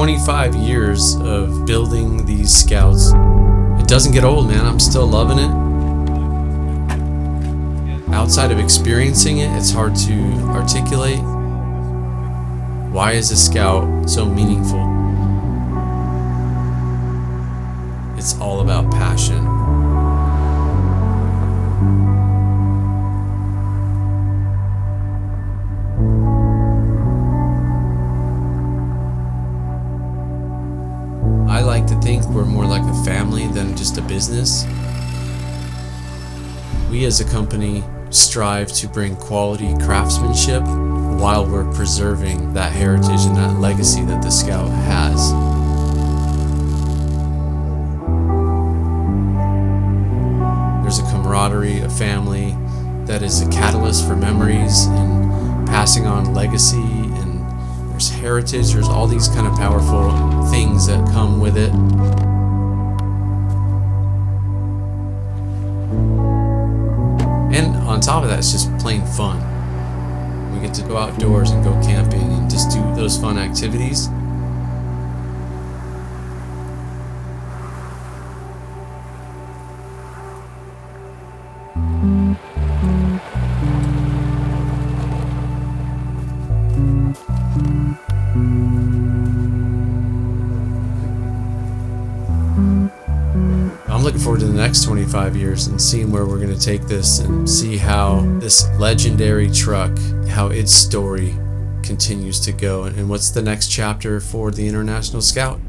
25 years of building these scouts. It doesn't get old, man. I'm still loving it. Outside of experiencing it, it's hard to articulate. Why is a scout so meaningful? It's all about passion. I like to think we're more like a family than just a business. We as a company strive to bring quality craftsmanship while we're preserving that heritage and that legacy that the Scout has. There's a camaraderie, a family that is a catalyst for memories and passing on legacy, and there's heritage, there's all these kind of powerful things that come with it. And on top of that, it's just plain fun. We get to go outdoors and go camping and just do those fun activities. I'm looking forward to the next 25 years and seeing where we're going to take this and see how this legendary truck, how its story continues to go, and what's the next chapter for the International Scout.